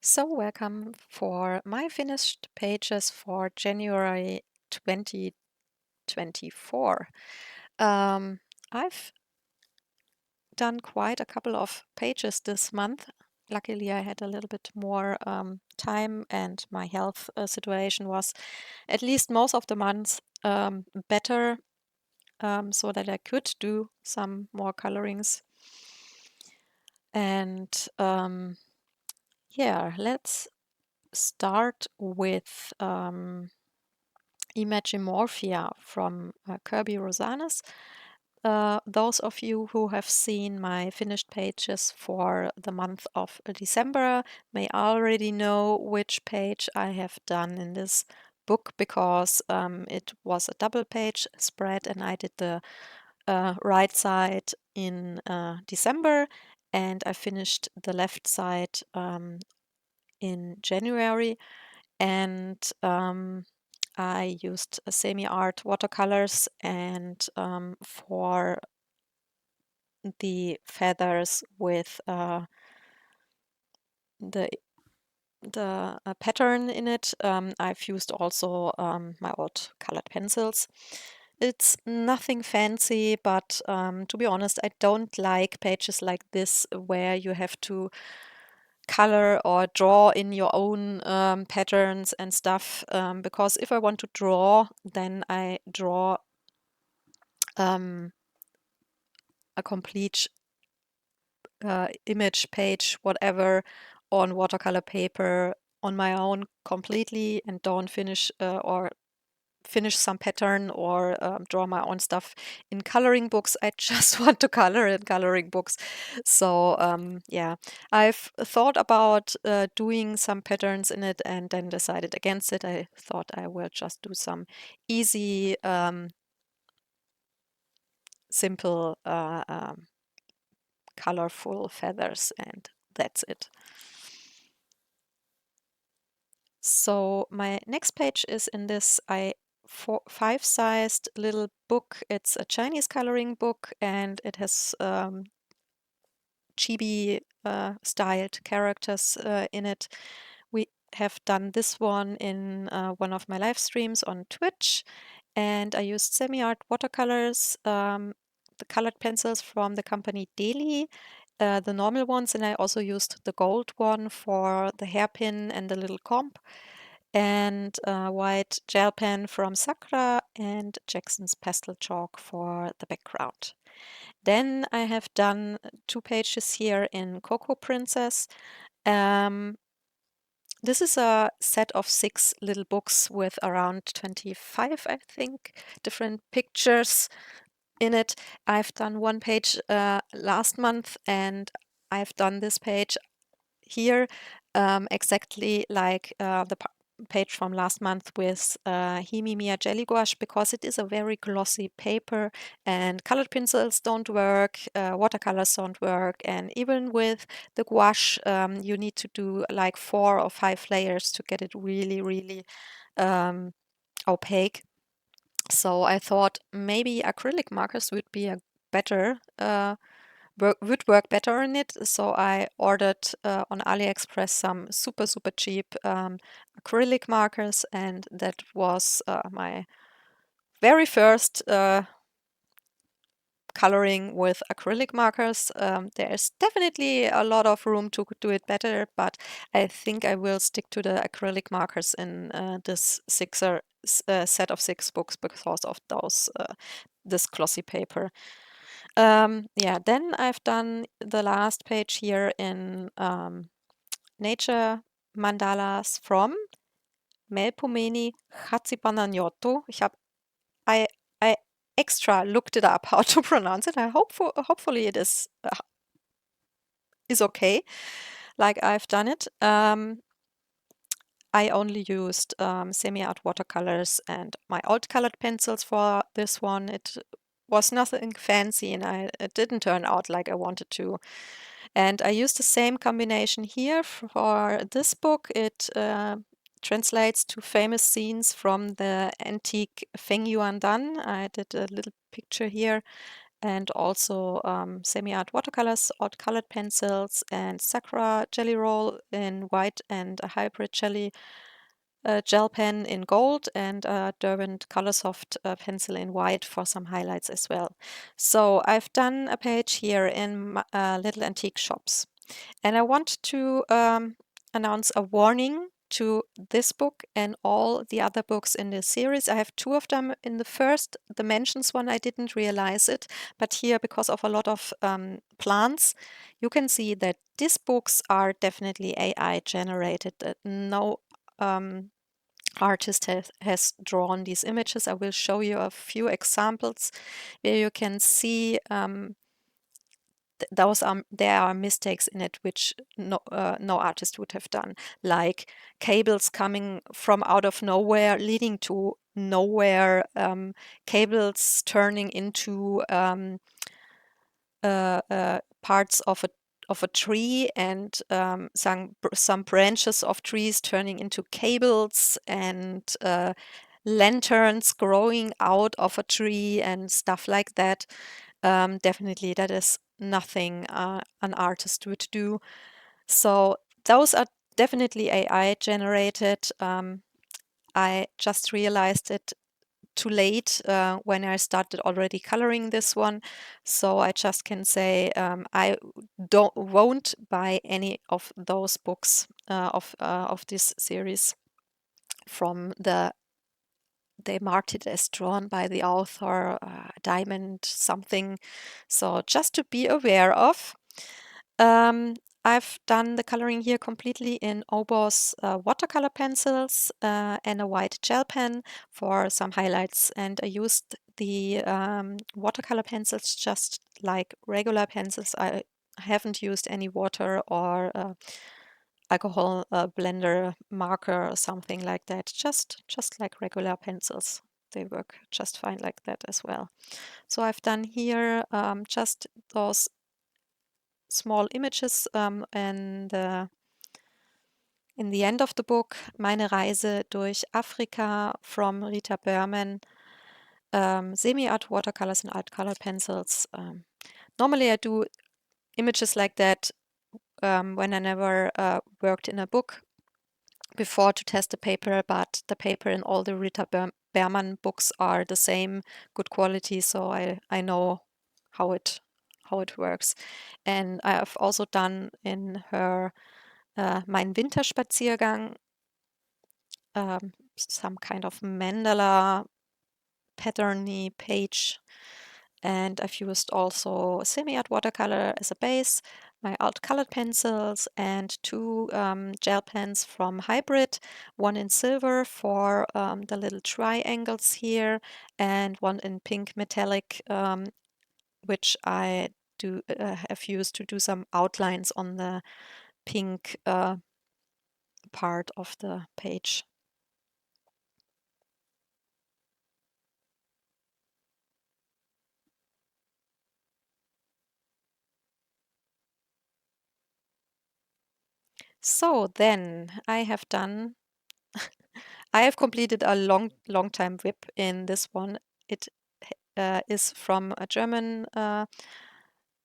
So, welcome for my finished pages for January 2024. I've done quite a couple of pages this month. Luckily, I had a little bit more time, and my health situation was at least most of the months better, so that I could do some more colorings. And yeah, let's start with Imagimorphia from Kirby Rosanes. Those of you who have seen my finished pages for the month of December may already know which page I have done in this book because it was a double page spread and I did the right side in December and I finished the left side in January. And I used semi-art watercolors, and for the feathers with the pattern in it, I've used also my old colored pencils. It's nothing fancy, but to be honest, I don't like pages like this where you have to color or draw in your own patterns and stuff, because if I want to draw, then I draw a complete image, page, whatever, on watercolor paper on my own completely and don't finish or finish some pattern or draw my own stuff in coloring books. I just want to color in coloring books. So yeah, I've thought about doing some patterns in it and then decided against it. I thought I will just do some easy, simple, colorful feathers, and that's it. So my next page is in this five-sized little book. It's a Chinese coloring book, and it has chibi styled characters in it. We have done this one in one of my live streams on Twitch, and I used semi-art watercolors, the colored pencils from the company Deli, the normal ones, and I also used the gold one for the hairpin and the little comb, and white gel pen from Sakura and Jackson's pastel chalk for the background. Then I have done 2 pages here in Cocoa Princess. Um, this is a set of 6 little books with around 25, I think, different pictures in it. I've done 1 page last month, and I've done this page here exactly like the page from last month with Himimiya Jelly Gouache, because it is a very glossy paper and colored pencils don't work, watercolors don't work, and even with the gouache you need to do like 4 or 5 layers to get it really, really opaque. So I thought maybe acrylic markers would be a better would work better in it. So I ordered on AliExpress some super, super cheap acrylic markers, and that was my very first coloring with acrylic markers. There's definitely a lot of room to do it better, but I think I will stick to the acrylic markers in this set of 6 books because of those this glossy paper. Yeah, then I've done the last page here in Nature Mandalas from Melpomene Chatsipanagnoto. I I extra looked it up how to pronounce it. Hopefully it is okay, like I've done it. I only used semi-art watercolors and my old colored pencils for this one. It was nothing fancy, and it didn't turn out like I wanted to. And I used the same combination here for this book. It translates to famous scenes from the antique Feng Yuan Dan. I did a little picture here and also semi-art watercolors, odd colored pencils, and Sakura Jelly Roll in white, and a hybrid gel pen in gold, and a Derwent Colorsoft pencil in white for some highlights as well. So I've done a page here in Little Antique Shops. And I want to announce a warning to this book and all the other books in this series. I have two of them. In the first, the mentions one, I didn't realize it, but here, because of a lot of plants, you can see that these books are definitely AI generated. That no artist has drawn these images. I will show you a few examples where you can see there are mistakes in it which no artist would have done, like cables coming from out of nowhere leading to nowhere, cables turning into parts of a tree, and some branches of trees turning into cables, and lanterns growing out of a tree and stuff like that. Definitely, that is nothing an artist would do. So those are definitely AI generated. I just realized it too late when I started already coloring this one. So I just can say I won't buy any of those books of this series from they marked it as drawn by the author, diamond something. So just to be aware of. Um, I've done the coloring here completely in Oboz watercolor pencils and a white gel pen for some highlights. And I used the watercolor pencils just like regular pencils. I haven't used any water or alcohol blender marker or something like that. Just like regular pencils. They work just fine like that as well. So I've done here just those small images, and in the end of the book, Meine Reise durch Afrika from Rita Berman, semi-art watercolors and art color pencils. Normally I do images like that when I never worked in a book before to test the paper, but the paper in all the Rita Berman books are the same good quality, so I know how it works. And I have also done in her Mein Winterspaziergang, some kind of mandala patterny page. And I've used also semi-art watercolor as a base, my alt colored pencils, and two gel pens from Hybrid, one in silver for the little triangles here, and one in pink metallic, which I have used to do some outlines on the pink part of the page. So then I have completed a long time whip in this one. It is from a German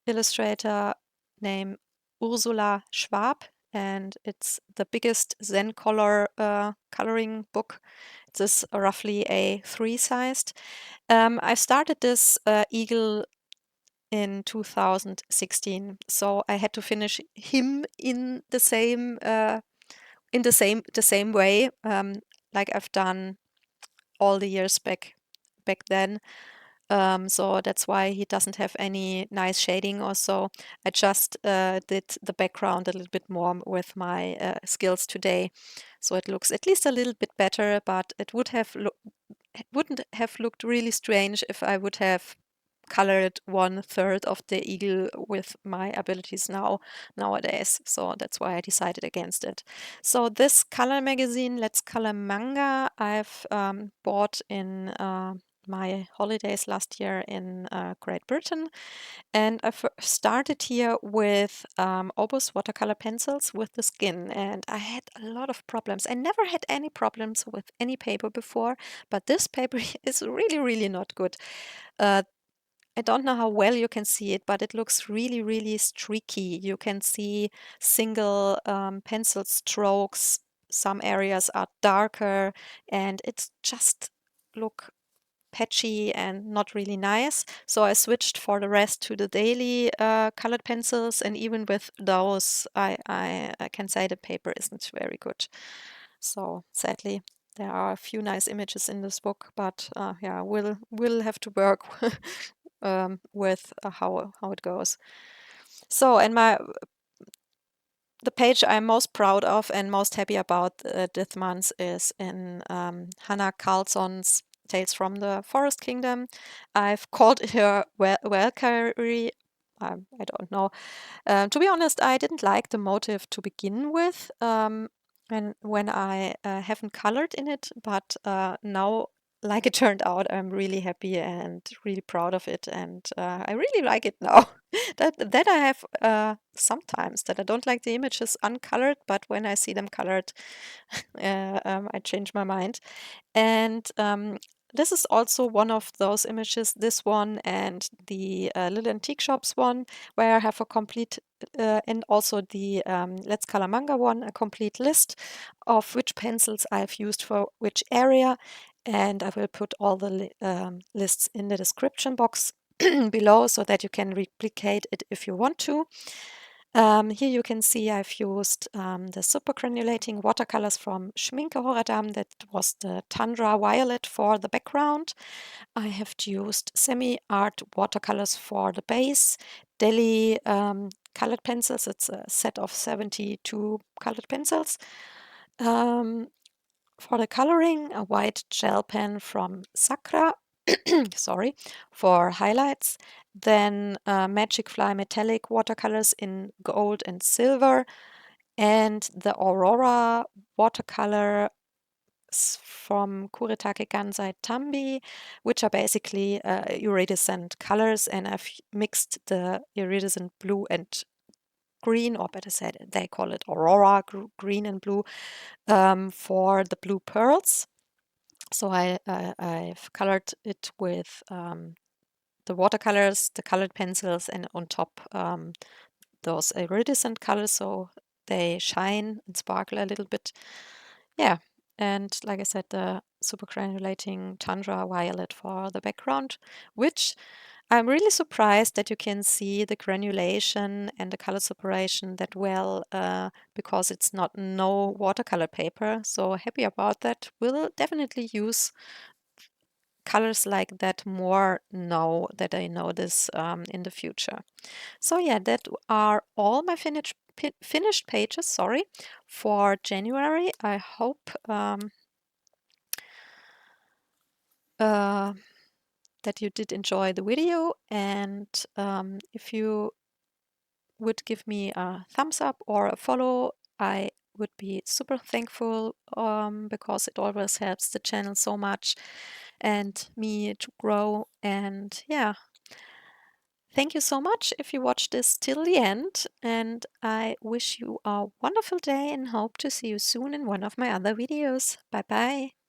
illustrator named Ursula Schwab, and it's the biggest Zen color coloring book. It is roughly A3 sized. I started this eagle in 2016, so I had to finish him in the same way, like I've done all the years back then. So that's why he doesn't have any nice shading or so. I just did the background a little bit more with my skills today, so it looks at least a little bit better. But it wouldn't have looked really strange if I would have colored 1/3 of the eagle with my abilities nowadays. So that's why I decided against it. So this color magazine, Let's Color Manga, I've bought in my holidays last year in Great Britain. And I started here with Obus watercolor pencils with the skin, and I had a lot of problems. I never had any problems with any paper before, but this paper is really, really not good. Uh, I don't know how well you can see it, but it looks really, really streaky. You can see single pencil strokes. Some areas are darker, and it's just look patchy and not really nice. So I switched for the rest to the daily colored pencils, and even with those, I can say the paper isn't very good. So sadly, there are a few nice images in this book, but yeah, we'll have to work with how it goes. So, and the page I'm most proud of and most happy about this month is in Hannah Carlson's Tales from the Forest Kingdom. I've called her Valkyrie. I don't know. To be honest, I didn't like the motive to begin with, and when I haven't colored in it, but now, like it turned out, I'm really happy and really proud of it, and I really like it now. That I have sometimes that I don't like the images uncolored, but when I see them colored, I change my mind. And this is also one of those images, this one and the Little Antique Shops one, where I have a complete, and also the Let's Color Manga one, a complete list of which pencils I've used for which area. And I will put all the lists in the description box below so that you can replicate it if you want to. Here you can see I've used the super granulating watercolors from Schminke Horadam. That was the Tundra Violet for the background. I have used semi-art watercolors for the base. Deli colored pencils. It's a set of 72 colored pencils. For the coloring, a white gel pen from Sakra, sorry, for highlights. Then Magic Fly metallic watercolors in gold and silver, and the Aurora watercolor from Kuretake Gansai Tambi, which are basically iridescent colors, and I've mixed the iridescent blue and green, or better said, they call it Aurora green and blue, for the blue pearls. So I've colored it with the watercolors, the colored pencils, and on top those iridescent colors, so they shine and sparkle a little bit. Yeah, and like I said, the super granulating Tundra Violet for the background, which I'm really surprised that you can see the granulation and the color separation that well, because it's not no watercolor paper. So happy about that. Will definitely use colors like that more now that I know this in the future. So yeah, that are all my finished pages, sorry, for January. I hope uh, that you did enjoy the video, and if you would give me a thumbs up or a follow, I would be super thankful because it always helps the channel so much and me to grow. And yeah, thank you so much if you watched this till the end, and I wish you a wonderful day and hope to see you soon in one of my other videos. Bye bye.